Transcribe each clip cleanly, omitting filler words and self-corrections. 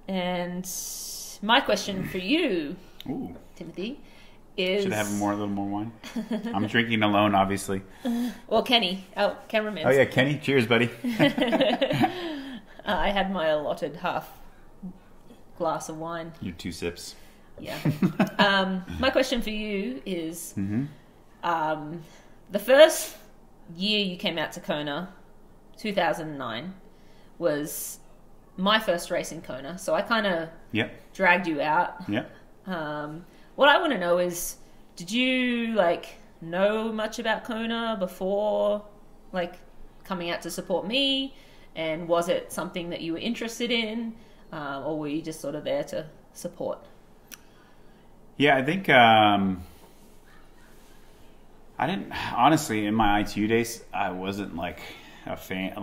And my question for you, Ooh. Timothy, is... Should I have a little more wine? I'm drinking alone, obviously. Well, Kenny, our cameraman. Oh, yeah, Kenny. Cheers, buddy. I had my allotted half glass of wine. Your 2 sips. Yeah. My question for you is, the first year you came out to Kona, 2009, was my first race in Kona. So I kind of dragged you out. Yep. What I want to know is, did you know much about Kona before coming out to support me? And was it something that you were interested in? Or were you just sort of there to support? Yeah, I think I didn't, honestly, in my ITU days, I wasn't a fan. I'm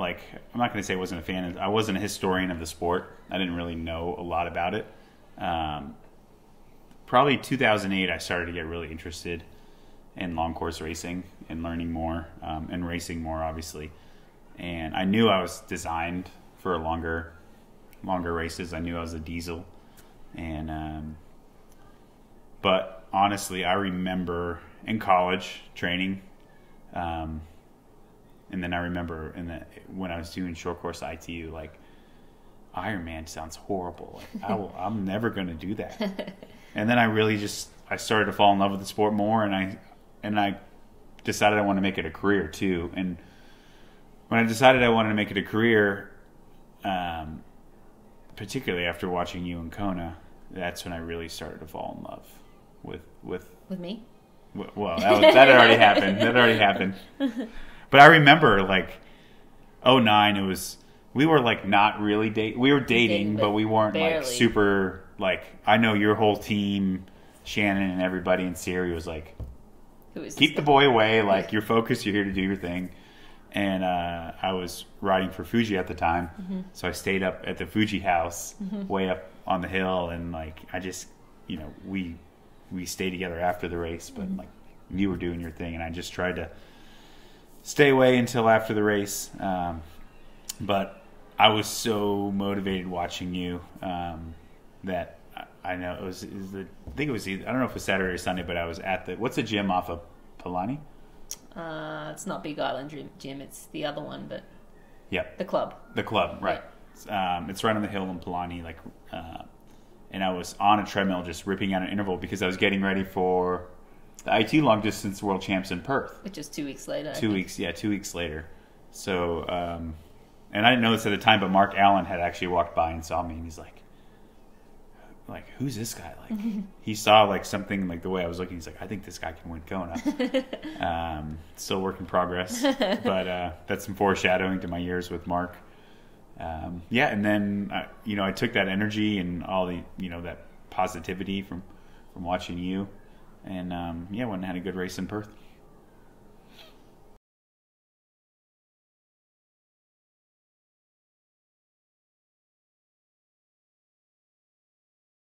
not going to say I wasn't a fan. I wasn't a historian of the sport. I didn't really know a lot about it. Probably 2008, I started to get really interested in long course racing and learning more and racing more, obviously. And I knew I was designed for longer races. I knew I was a diesel. And but honestly, I remember in college training, and then I remember when I was doing short course ITU, Ironman sounds horrible. I'm never going to do that. And then I started to fall in love with the sport more, and I decided I wanted to make it a career too. And when I decided I wanted to make it a career, particularly after watching you in Kona, that's when I really started to fall in love with me. Well, that had already happened. That already happened. But I remember 2009. It was, we were not really dating. We were dating, but we weren't super I know your whole team, Shannon and everybody in Siri was keep the boy away. You're focused. You're here to do your thing. And I was riding for Fuji at the time, so I stayed up at the Fuji house, way up on the hill, and I just, we stayed together after the race, but you were doing your thing, and I just tried to stay away until after the race. But I was so motivated watching you that I know I think it was I don't know if it was Saturday or Sunday, but I was at what's the gym off of Palani? It's not Big Island Gym. It's the other one, but the club. The club, right? Yeah. It's right on the hill in Palani, and I was on a treadmill just ripping out an interval because I was getting ready for the ITU long distance world champs in Perth, which is 2 weeks later. 2 weeks later. So, and I didn't know this at the time, but Mark Allen had actually walked by and saw me, and he's like, who's this guy? He saw something the way I was looking. He's like, I think this guy can win Kona. Still work in progress, but that's some foreshadowing to my years with Mark. And then I took that energy and all the that positivity from watching you, and went and had a good race in Perth.